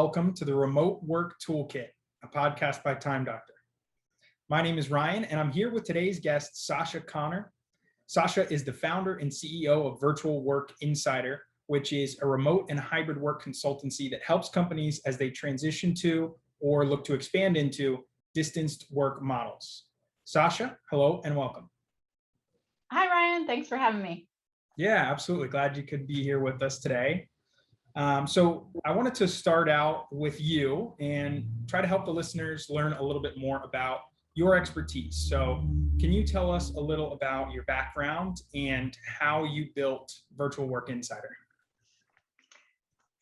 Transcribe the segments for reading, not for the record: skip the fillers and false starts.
welcome to the Remote Work Toolkit, a podcast by Time Doctor. My name is Ryan, and I'm here with today's guest, Sacha Connor. Sacha is the founder and CEO of Virtual Work Insider, which is a remote and hybrid work consultancy that helps companies as they transition to or look to expand into distanced work models. Sacha, hello and welcome. Hi, Ryan. Thanks for having me. Yeah, absolutely. Glad you could be here with us today. So I wanted to start out with you and try to help the listeners learn a little bit more about your expertise. So can you tell us a little about your background and how you built Virtual Work Insider?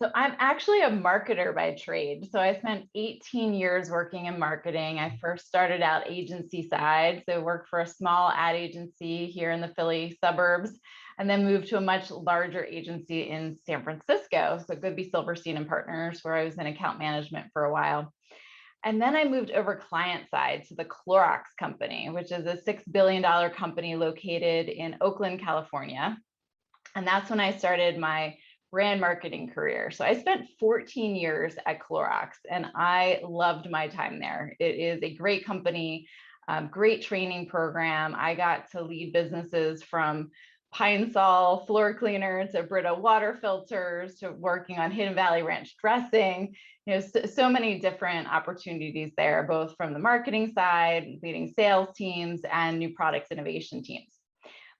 So I'm actually a marketer by trade. So I spent 18 years working in marketing. I first started out agency side, so worked for a small ad agency here in the Philly suburbs, and then moved to a much larger agency in San Francisco, so Goodby Silverstein and Partners, where I was in account management for a while. And then I moved over client side to the Clorox company, which is a $6 billion company located in Oakland, California. And that's when I started my brand marketing career. So I spent 14 years at Clorox and I loved my time there. It is a great company, great training program. I got to lead businesses from Pine Sol floor cleaner to Brita water filters to working on Hidden Valley Ranch dressing. So many different opportunities there, both from the marketing side, leading sales teams and new products innovation teams.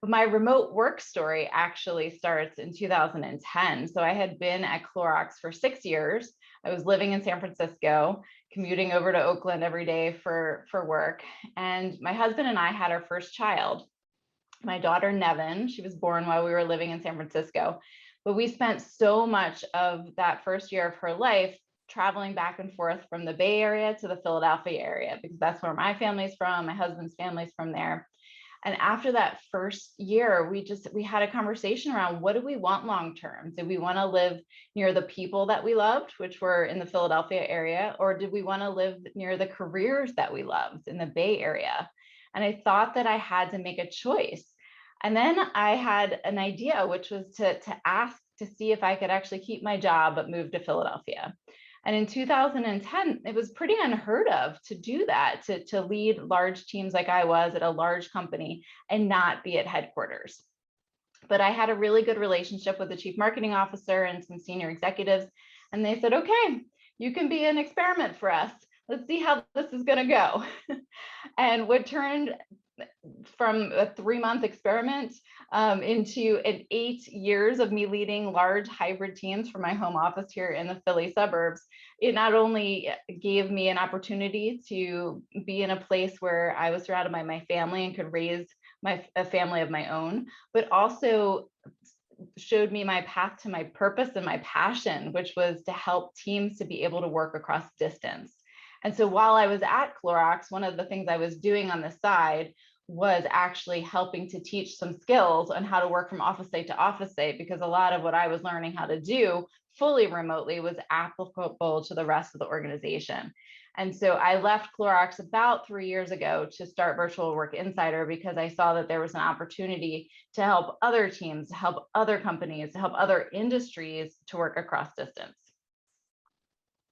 But my remote work story actually starts in 2010. So I had been at Clorox for 6 years. I was living in San Francisco, commuting over to Oakland every day for work. And my husband and I had our first child. My daughter, Nevin, she was born while we were living in San Francisco, but we spent so much of that first year of her life traveling back and forth from the Bay Area to the Philadelphia area, because that's where my family's from, my husband's family's from there. And after that first year, we had a conversation around what do we want long-term? Did we want to live near the people that we loved, which were in the Philadelphia area, or did we want to live near the careers that we loved in the Bay Area? And I thought that I had to make a choice. And then I had an idea, which was to ask to see if I could actually keep my job, but move to Philadelphia. And in 2010, it was pretty unheard of to do that, to lead large teams like I was at a large company and not be at headquarters. But I had a really good relationship with the chief marketing officer and some senior executives. And they said, okay, you can be an experiment for us. Let's see how this is going to go. And what turned from a 3-month experiment into 8 years of me leading large hybrid teams for my home office here in the Philly suburbs, it not only gave me an opportunity to be in a place where I was surrounded by my family and could raise a family of my own, but also showed me my path to my purpose and my passion, which was to help teams to be able to work across distance. And so while I was at Clorox, one of the things I was doing on the side was actually helping to teach some skills on how to work from office site to office site, because a lot of what I was learning how to do fully remotely was applicable to the rest of the organization. And so I left Clorox about 3 years ago to start Virtual Work Insider, because I saw that there was an opportunity to help other teams, to help other companies, to help other industries to work across distance.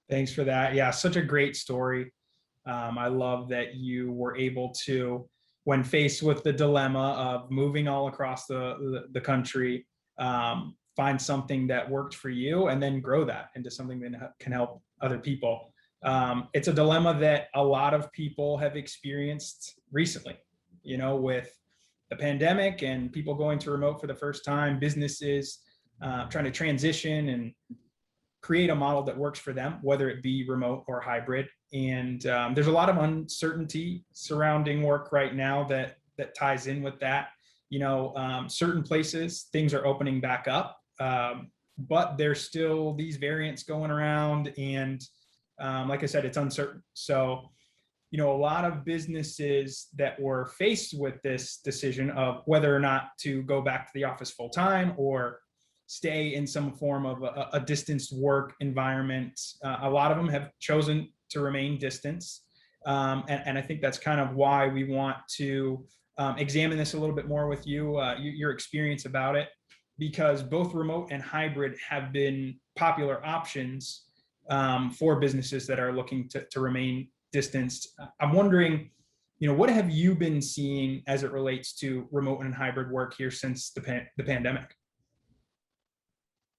Thanks for that. Yeah, such a great story. I love that you were able to, when faced with the dilemma of moving all across the country, find something that worked for you and then grow that into something that can help other people. It's a dilemma that a lot of people have experienced recently, with the pandemic and people going to remote for the first time, businesses trying to transition and create a model that works for them, whether it be remote or hybrid. And there's a lot of uncertainty surrounding work right now that ties in with that. Certain places, things are opening back up, but there's still these variants going around. And like I said, it's uncertain. So, a lot of businesses that were faced with this decision of whether or not to go back to the office full time or stay in some form of a distanced work environment. A lot of them have chosen to remain distance. And I think that's kind of why we want to examine this a little bit more with you, your experience about it, because both remote and hybrid have been popular options for businesses that are looking to remain distanced. I'm wondering, what have you been seeing as it relates to remote and hybrid work here since the pandemic?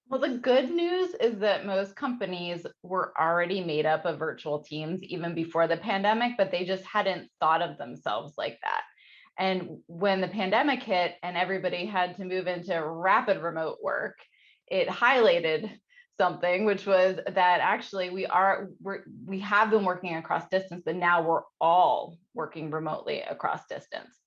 Well, the good news is that most companies were already made up of virtual teams even before the pandemic, but they just hadn't thought of themselves like that. And when the pandemic hit and everybody had to move into rapid remote work, it highlighted something, which was that actually we have been working across distance, but now we're all working remotely across distance.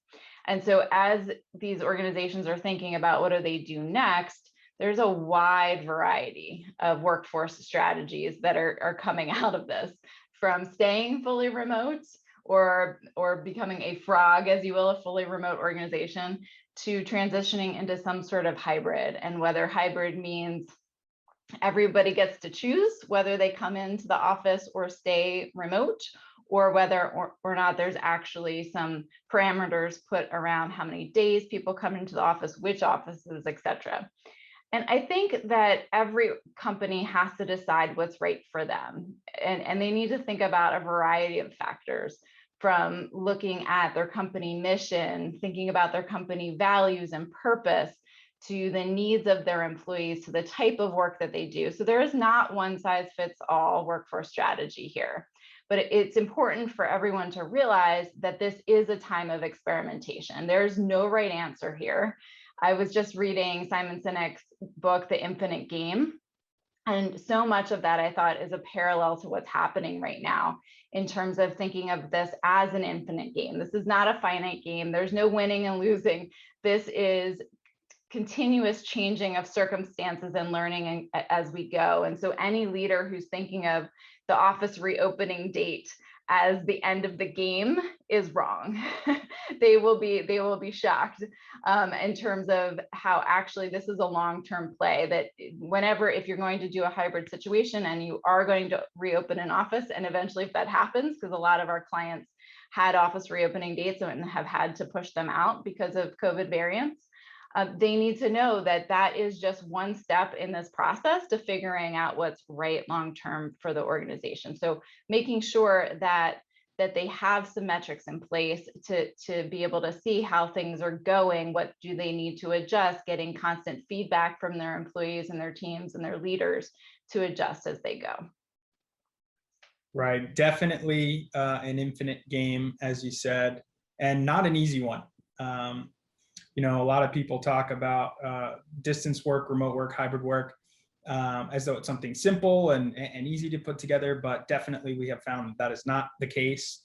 And so as these organizations are thinking about what do they do next, there's a wide variety of workforce strategies that are coming out of this, from staying fully remote or becoming a frog, as you will, a fully remote organization, to transitioning into some sort of hybrid. And whether hybrid means everybody gets to choose whether they come into the office or stay remote, or whether or not there's actually some parameters put around how many days people come into the office, which offices, et cetera. And I think that every company has to decide what's right for them. And they need to think about a variety of factors, from looking at their company mission, thinking about their company values and purpose, to the needs of their employees, to the type of work that they do. So there is not one size fits all workforce strategy here. But it's important for everyone to realize that this is a time of experimentation. There's no right answer here. I was just reading Simon Sinek's book, The Infinite Game. And so much of that, I thought, is a parallel to what's happening right now in terms of thinking of this as an infinite game. This is not a finite game. There's no winning and losing. This is continuous changing of circumstances and learning as we go. And so any leader who's thinking of the office reopening date as the end of the game is wrong. They will be shocked in terms of how actually this is a long-term play, that if you're going to do a hybrid situation and you are going to reopen an office, and eventually if that happens, because a lot of our clients had office reopening dates and have had to push them out because of COVID variants, they need to know that that is just one step in this process to figuring out what's right long-term for the organization. So making sure that they have some metrics in place to be able to see how things are going, what do they need to adjust, getting constant feedback from their employees and their teams and their leaders to adjust as they go. Right, definitely an infinite game, as you said, and not an easy one. A lot of people talk about distance work, remote work, hybrid work, as though it's something simple and easy to put together, but definitely we have found that is not the case.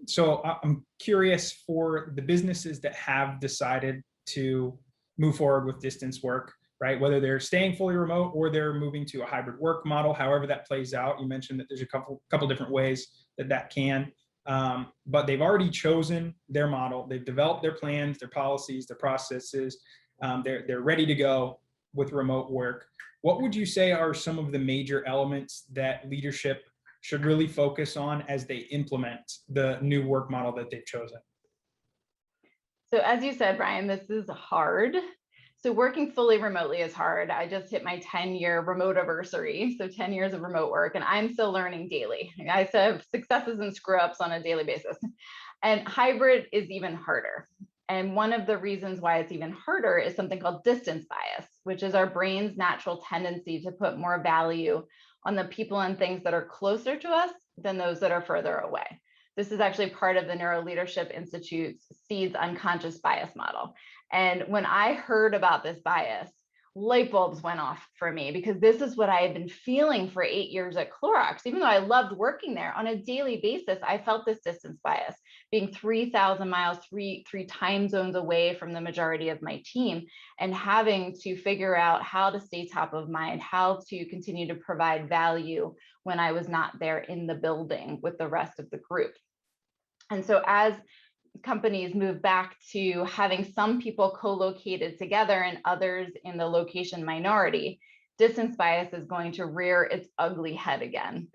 So I'm curious, for the businesses that have decided to move forward with distance work, right? Whether they're staying fully remote or they're moving to a hybrid work model, however that plays out. You mentioned that there's a couple different ways that can. But they've already chosen their model. They've developed their plans, their policies, their processes. They're ready to go with remote work. What would you say are some of the major elements that leadership should really focus on as they implement the new work model that they've chosen? So as you said, Ryan, this is hard. So working fully remotely is hard. I just hit my 10-year remote anniversary, so 10 years of remote work, and I'm still learning daily. I still have successes and screw-ups on a daily basis. And hybrid is even harder. And one of the reasons why it's even harder is something called distance bias, which is our brain's natural tendency to put more value on the people and things that are closer to us than those that are further away. This is actually part of the Neuro Leadership Institute's SEEDS unconscious bias model. And when I heard about this bias, light bulbs went off for me, because this is what I had been feeling for 8 years at Clorox. Even though I loved working there, on a daily basis, I felt this distance bias, being 3,000 miles, three time zones away from the majority of my team, and having to figure out how to stay top of mind, how to continue to provide value when I was not there in the building with the rest of the group. And so as companies move back to having some people co-located together and others in the location minority, distance bias is going to rear its ugly head again.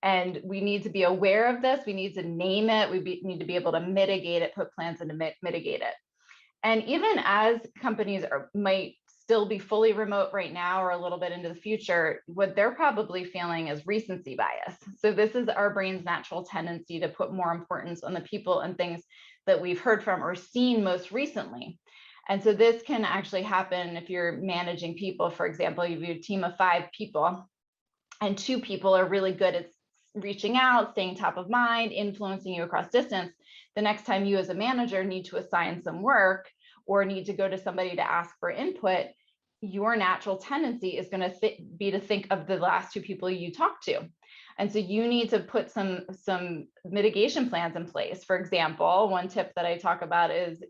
And we need to be aware of this. We need to name it. We need to be able to mitigate it, put plans in to mitigate it. And even as companies might still be fully remote right now or a little bit into the future, what they're probably feeling is recency bias. So this is our brain's natural tendency to put more importance on the people and things that we've heard from or seen most recently. And so this can actually happen if you're managing people. For example, you have a team of 5 people and 2 people are really good at reaching out, staying top of mind, influencing you across distance. The next time you as a manager need to assign some work or need to go to somebody to ask for input, your natural tendency is going to be to think of the last 2 people you talked to. And so you need to put some mitigation plans in place. For example, one tip that I talk about is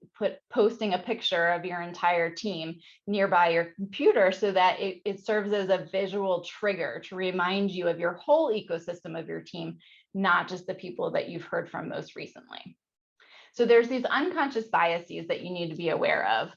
posting a picture of your entire team nearby your computer so that it serves as a visual trigger to remind you of your whole ecosystem of your team, not just the people that you've heard from most recently. So there's these unconscious biases that you need to be aware of.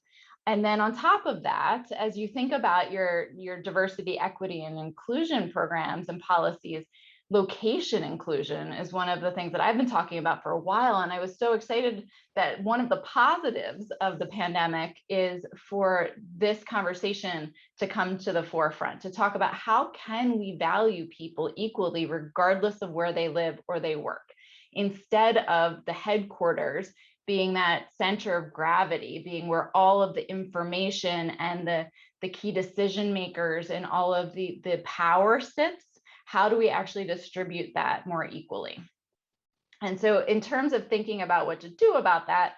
And then on top of that, as you think about your diversity, equity, and inclusion programs and policies, location inclusion is one of the things that I've been talking about for a while. And I was so excited that one of the positives of the pandemic is for this conversation to come to the forefront, to talk about how can we value people equally, regardless of where they live or they work, instead of the headquarters being that center of gravity, being where all of the information and the key decision makers and all of the power sits. How do we actually distribute that more equally? And so in terms of thinking about what to do about that,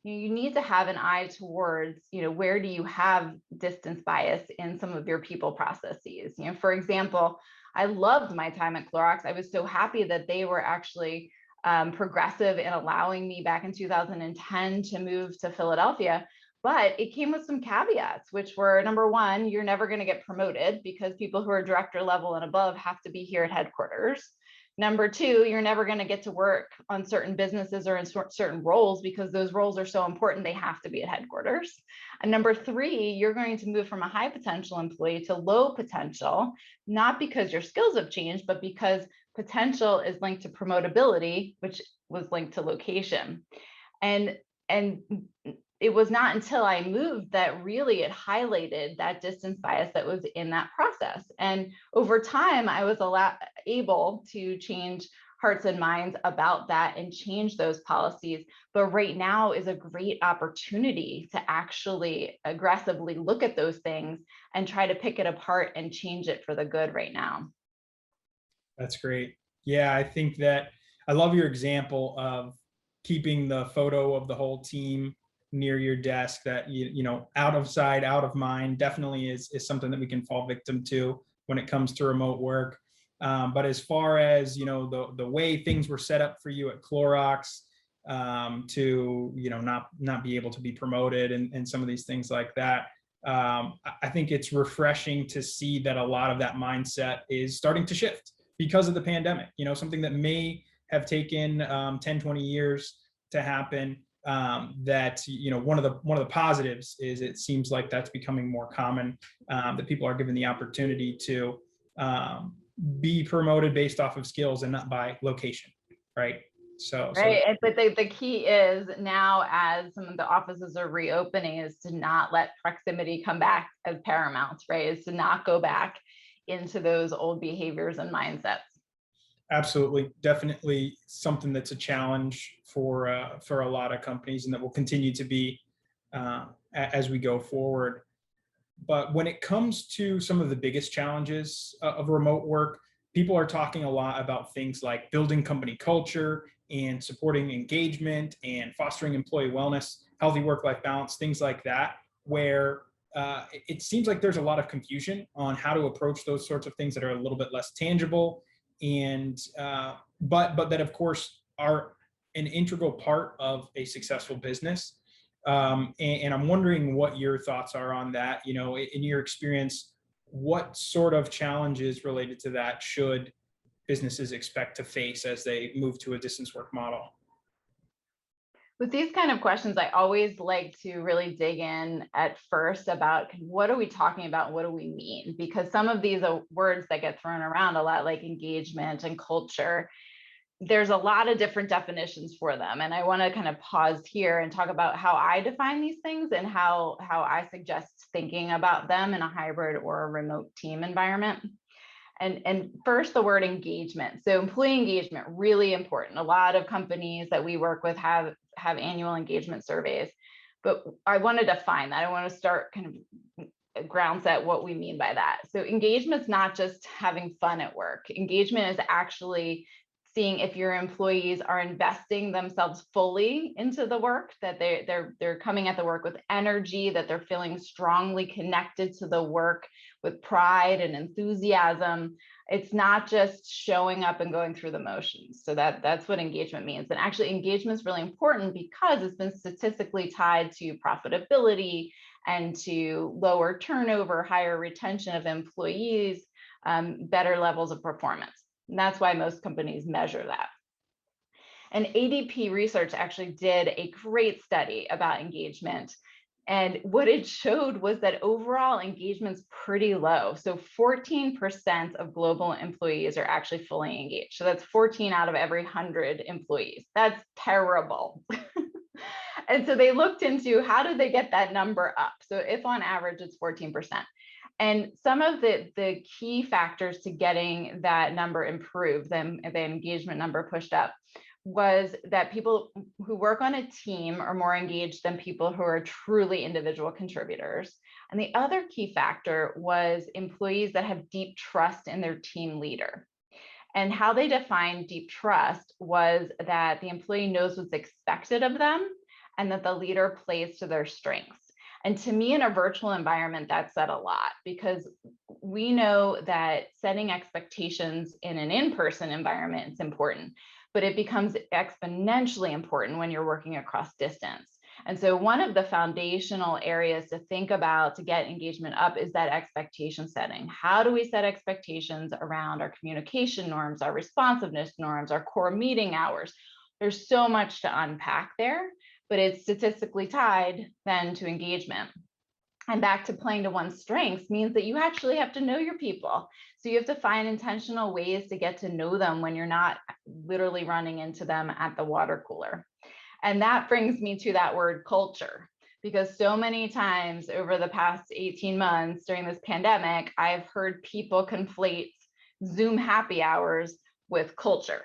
you need to have an eye towards, where do you have distance bias in some of your people processes? For example, I loved my time at Clorox. I was so happy that they were actually progressive in allowing me back in 2010 to move to Philadelphia. But it came with some caveats, which were, number one, you're never going to get promoted because people who are director level and above have to be here at headquarters. Number two, you're never going to get to work on certain businesses or in certain roles because those roles are so important, they have to be at headquarters. And number three, you're going to move from a high potential employee to low potential, not because your skills have changed, but because potential is linked to promotability, which was linked to location. And it was not until I moved that really it highlighted that distance bias that was in that process. And over time, I was able to change hearts and minds about that and change those policies. But right now is a great opportunity to actually aggressively look at those things and try to pick it apart and change it for the good right now. That's great. Yeah, I think that I love your example of keeping the photo of the whole team near your desk. That out of sight, out of mind, definitely is something that we can fall victim to when it comes to remote work. But as far as the way things were set up for you at Clorox, to not be able to be promoted and some of these things like that, I think it's refreshing to see that a lot of that mindset is starting to shift because of the pandemic. Something that may have taken 10, 20 years to happen. That one of the positives is it seems like that's becoming more common, that people are given the opportunity to be promoted based off of skills and not by location, right? Right. But the key is now, as some of the offices are reopening, is to not let proximity come back as paramount, right? Is to not go back into those old behaviors and mindsets. Absolutely, definitely something that's a challenge for a lot of companies, and that will continue to be as we go forward. But when it comes to some of the biggest challenges of remote work, people are talking a lot about things like building company culture and supporting engagement and fostering employee wellness, healthy work-life balance, things like that, where it seems like there's a lot of confusion on how to approach those sorts of things that are a little bit less tangible, and but that of course are an integral part of a successful business. And I'm wondering what your thoughts are on that. In your experience, what sort of challenges related to that should businesses expect to face as they move to a distance work model? With these kind of questions, I always like to really dig in at first about what are we talking about? What do we mean? Because some of these are words that get thrown around a lot, like engagement and culture. there's a lot of different definitions for them. And I want to kind of pause here and talk about how I define these things and how I suggest thinking about them in a hybrid or a remote team environment. And first, the word engagement. So employee engagement, really important. A lot of companies that we work with have annual engagement surveys, but I want to define that. I want to start kind of ground set what we mean by that. So engagement is not just having fun at work. Engagement is actually seeing if your employees are investing themselves fully into the work, that they're coming at the work with energy, that they're feeling strongly connected to the work with pride and enthusiasm. It's not just showing up and going through the motions. So that's what engagement means. And actually engagement is really important because it's been statistically tied to profitability and to lower turnover, higher retention of employees, better levels of performance. And that's why most companies measure that. And ADP research actually did a great study about engagement. And what it showed was that overall engagement's pretty low. So 14% of global employees are actually fully engaged. So that's 14 out of every 100 employees. That's terrible. And so they looked into how do they get that number up? So if on average it's 14%. And some of the key factors to getting that number improved, the engagement number pushed up, was that people who work on a team are more engaged than people who are truly individual contributors. And the other key factor was employees that have deep trust in their team leader. And how they defined deep trust was that the employee knows what's expected of them and that the leader plays to their strengths. And to me, in a virtual environment, that said a lot, because we know that setting expectations in an in-person environment is important, but it becomes exponentially important when you're working across distance. And so one of the foundational areas to think about to get engagement up is that expectation setting. How do we set expectations around our communication norms, our responsiveness norms, our core meeting hours? There's so much to unpack there, but it's statistically tied then to engagement. And back to playing to one's strengths means that you actually have to know your people. So you have to find intentional ways to get to know them when you're not literally running into them at the water cooler. And that brings me to that word culture, because so many times over the past 18 months during this pandemic, I've heard people conflate Zoom happy hours with culture.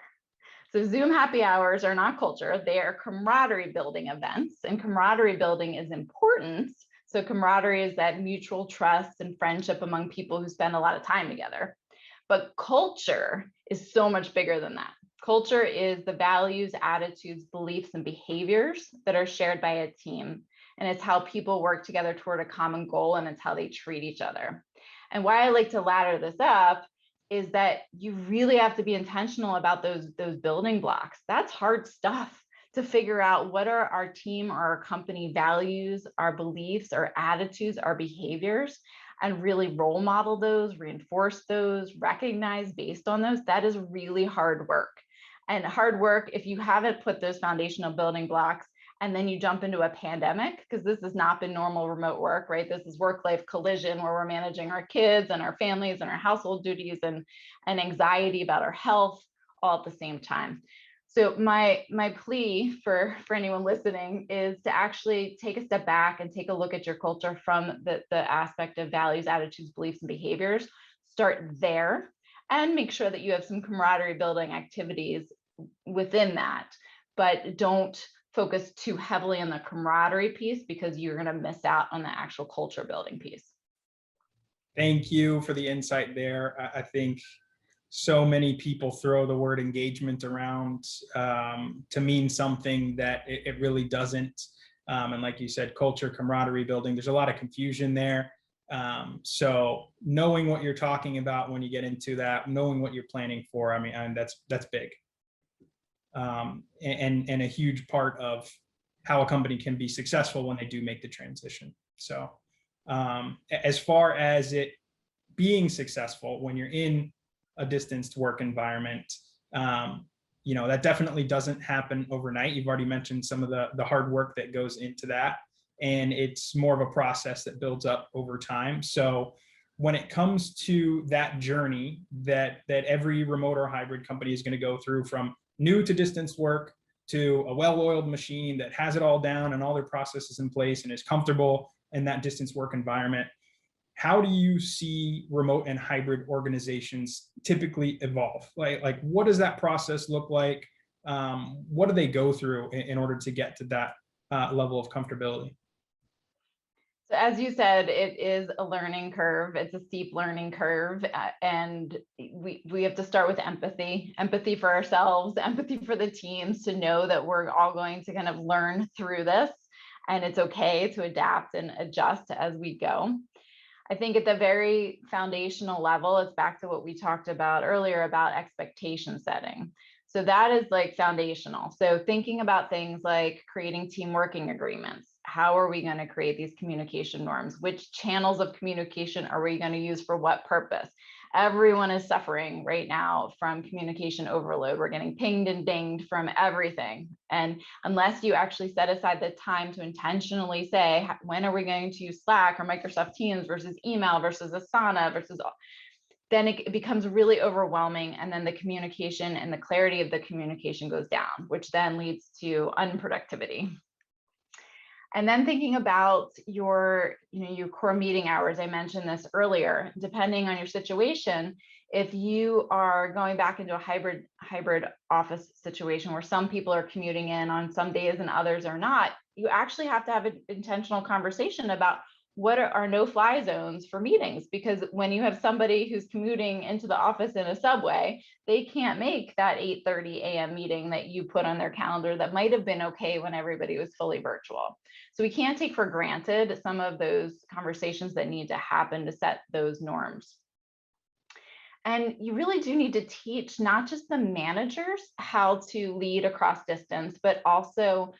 So Zoom happy hours are not culture, they are camaraderie building events, and camaraderie building is important. So camaraderie is that mutual trust and friendship among people who spend a lot of time together. But culture is so much bigger than that. Culture is the values, attitudes, beliefs, and behaviors that are shared by a team. And it's how people work together toward a common goal, and it's how they treat each other. And why I like to ladder this up is that you really have to be intentional about those building blocks. That's hard stuff to figure out. What are our team or our company values, our beliefs, our attitudes, our behaviors, and really role model those, reinforce those, recognize based on those. That is really hard work. And hard work, if you haven't put those foundational building blocks, and then you jump into a pandemic, because this has not been normal remote work, right? This is work-life collision where we're managing our kids and our families and our household duties and anxiety about our health all at the same time. So my plea for anyone listening is to actually take a step back and take a look at your culture from the aspect of values, attitudes, beliefs, and behaviors. Start there and make sure that you have some camaraderie building activities within that, but don't focus too heavily on the camaraderie piece, because you're going to miss out on the actual culture building piece. Thank you for the insight there. I think so many people throw the word engagement around to mean something that it really doesn't. And like you said, culture, camaraderie building, there's a lot of confusion there. So knowing what you're talking about when you get into that, knowing what you're planning for, I mean that's big. And a huge part of how a company can be successful when they do make the transition. So as far as it being successful when you're in a distanced work environment, that definitely doesn't happen overnight. You've already mentioned some of the hard work that goes into that, and it's more of a process that builds up over time. So when it comes to that journey that every remote or hybrid company is going to go through, from new to distance work to a well-oiled machine that has it all down and all their processes in place and is comfortable in that distance work environment. How do you see remote and hybrid organizations typically evolve? Like what does that process look like? What do they go through in order to get to that level of comfortability? So as you said, it is a learning curve. It's a steep learning curve, and we have to start with empathy for ourselves, empathy for the teams, to know that we're all going to kind of learn through this, and it's okay to adapt and adjust as we go. I think at the very foundational level, it's back to what we talked about earlier about expectation setting. So that is like foundational. So thinking about things like creating team working agreements. How are we going to create these communication norms? Which channels of communication are we going to use for what purpose? Everyone is suffering right now from communication overload. We're getting pinged and dinged from everything. And unless you actually set aside the time to intentionally say, when are we going to use Slack or Microsoft Teams versus email versus Asana versus, then it becomes really overwhelming. And then the communication and the clarity of the communication goes down, which then leads to unproductivity. And then thinking about your core meeting hours, I mentioned this earlier, depending on your situation, if you are going back into a hybrid office situation where some people are commuting in on some days and others are not, you actually have to have an intentional conversation about what are no-fly zones for meetings, because when you have somebody who's commuting into the office in a subway, they can't make that 8:30 a.m. meeting that you put on their calendar that might have been okay when everybody was fully virtual. So we can't take for granted some of those conversations that need to happen to set those norms. And you really do need to teach not just the managers how to lead across distance, but also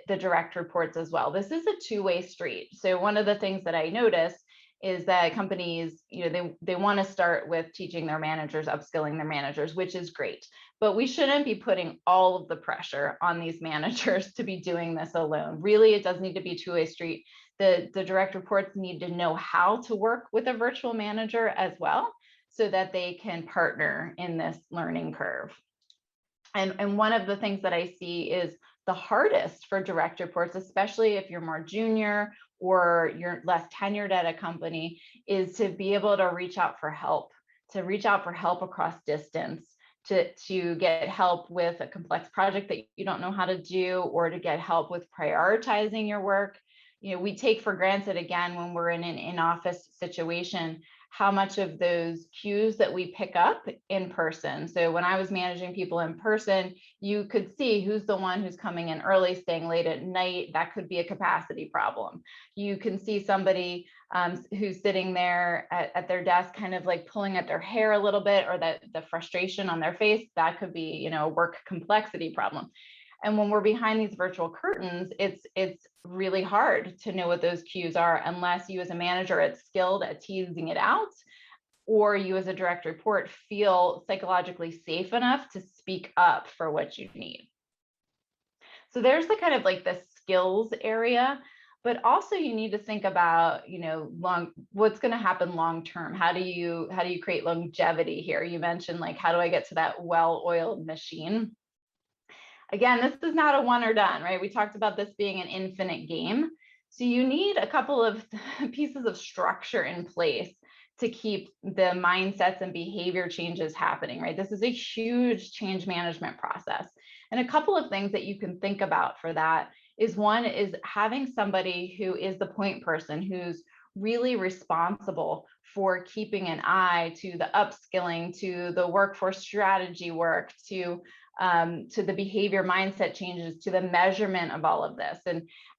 the direct reports as well. This is a two-way street. So one of the things that I notice is that companies, they want to start with teaching their managers, upskilling their managers, which is great. But we shouldn't be putting all of the pressure on these managers to be doing this alone. Really, it does need to be a two-way street. The direct reports need to know how to work with a virtual manager as well, so that they can partner in this learning curve. And one of the things that I see is the hardest for direct reports, especially if you're more junior or you're less tenured at a company, is to be able to reach out for help, across distance, to get help with a complex project that you don't know how to do, or to get help with prioritizing your work. We take for granted, again, when we're in an in-office situation, how much of those cues that we pick up in person. So when I was managing people in person, you could see who's the one who's coming in early, staying late at night. That could be a capacity problem. You can see somebody who's sitting there at their desk, kind of like pulling at their hair a little bit, or the frustration on their face. That could be, a work complexity problem. And when we're behind these virtual curtains, it's really hard to know what those cues are, unless you as a manager are skilled at teasing it out, or you as a direct report feel psychologically safe enough to speak up for what you need. So there's the kind of like the skills area, but also you need to think about, what's going to happen long term. How do you create longevity here? You mentioned, like, how do I get to that well-oiled machine? Again, this is not a one or done, right? We talked about this being an infinite game. So you need a couple of pieces of structure in place to keep the mindsets and behavior changes happening, right? This is a huge change management process. And a couple of things that you can think about for that is, one is having somebody who is the point person, who's really responsible for keeping an eye to the upskilling, to the workforce strategy work, to the behavior mindset changes, to the measurement of all of this.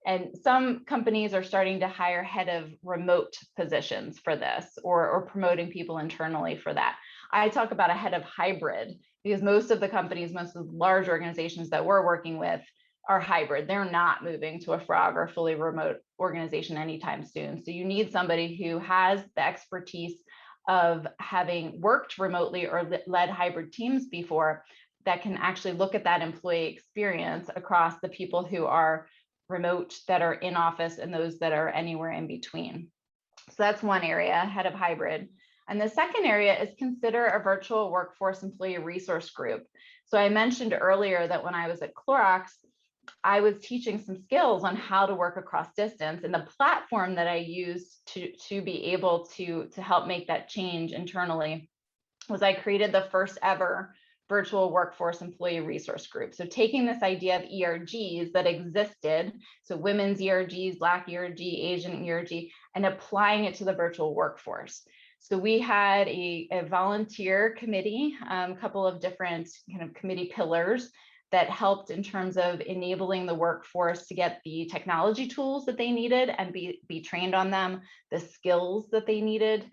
And some companies are starting to hire head of remote positions for this, or promoting people internally for that. I talk about a head of hybrid, because most of the companies, most of the large organizations that we're working with are hybrid. They're not moving to a frog or fully remote organization anytime soon. So you need somebody who has the expertise of having worked remotely or led hybrid teams before, that can actually look at that employee experience across the people who are remote, that are in office, and those that are anywhere in between. So that's one area, head of hybrid. And the second area is consider a virtual workforce employee resource group. So I mentioned earlier that when I was at Clorox, I was teaching some skills on how to work across distance, and the platform that I used to be able to help make that change internally was I created the first ever virtual workforce employee resource group. So taking this idea of ERGs that existed, so women's ERGs, Black ERG, Asian ERG, and applying it to the virtual workforce. So we had a volunteer committee, a couple of different kind of committee pillars that helped in terms of enabling the workforce to get the technology tools that they needed and be trained on them, the skills that they needed,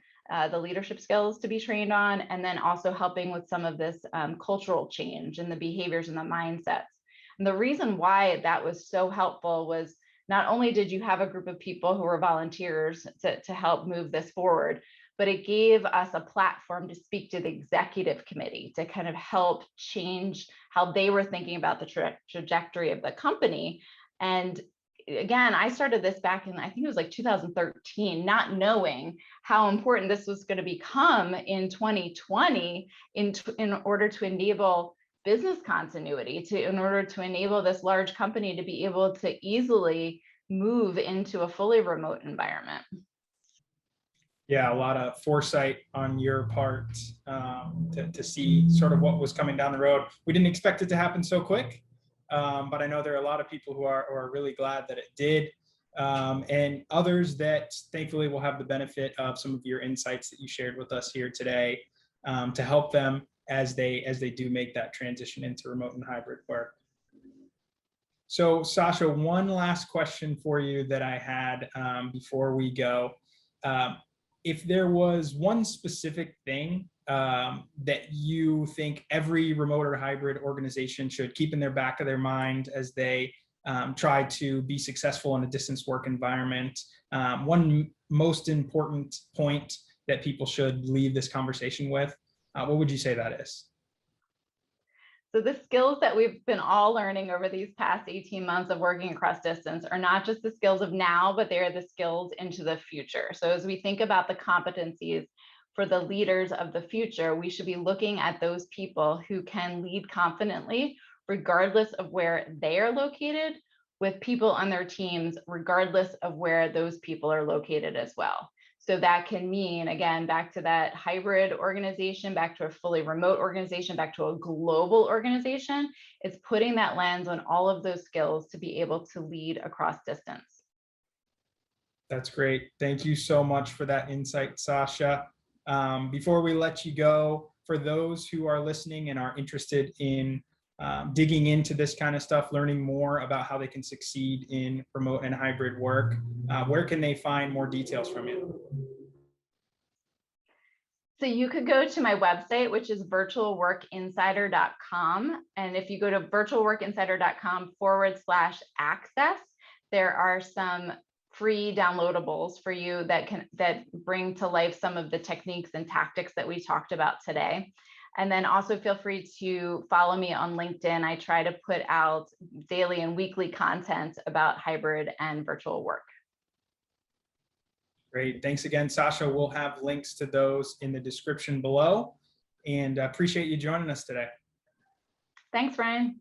the leadership skills to be trained on, and then also helping with some of this cultural change and the behaviors and the mindsets. And the reason why that was so helpful was not only did you have a group of people who were volunteers to help move this forward, but it gave us a platform to speak to the executive committee to kind of help change how they were thinking about the trajectory of the company. And again, I started this back in, I think it was like 2013, not knowing how important this was going to become in 2020 in order to enable business continuity, in order to enable this large company to be able to easily move into a fully remote environment. Yeah, a lot of foresight on your part to see sort of what was coming down the road. We didn't expect it to happen so quick, but I know there are a lot of people who are really glad that it did, and others that thankfully will have the benefit of some of your insights that you shared with us here today to help them as they do make that transition into remote and hybrid work. So, Sacha, one last question for you that I had before we go. If there was one specific thing that you think every remote or hybrid organization should keep in their back of their mind as they try to be successful in a distance work environment, one most important point that people should leave this conversation with, what would you say that is? So the skills that we've been all learning over these past 18 months of working across distance are not just the skills of now, but they are the skills into the future. So as we think about the competencies for the leaders of the future, we should be looking at those people who can lead confidently, regardless of where they are located, with people on their teams, regardless of where those people are located as well. So that can mean, again, back to that hybrid organization, back to a fully remote organization, back to a global organization, it's putting that lens on all of those skills to be able to lead across distance. That's great. Thank you so much for that insight, Sacha. Before we let you go, for those who are listening and are interested in digging into this kind of stuff, learning more about how they can succeed in remote and hybrid work, where can they find more details from you? So you could go to my website, which is virtualworkinsider.com. And if you go to virtualworkinsider.com/access, there are some free downloadables for you that bring to life some of the techniques and tactics that we talked about today. And then also feel free to follow me on LinkedIn. I try to put out daily and weekly content about hybrid and virtual work. Great. Thanks again, Sacha. We'll have links to those in the description below, and appreciate you joining us today. Thanks, Ryan.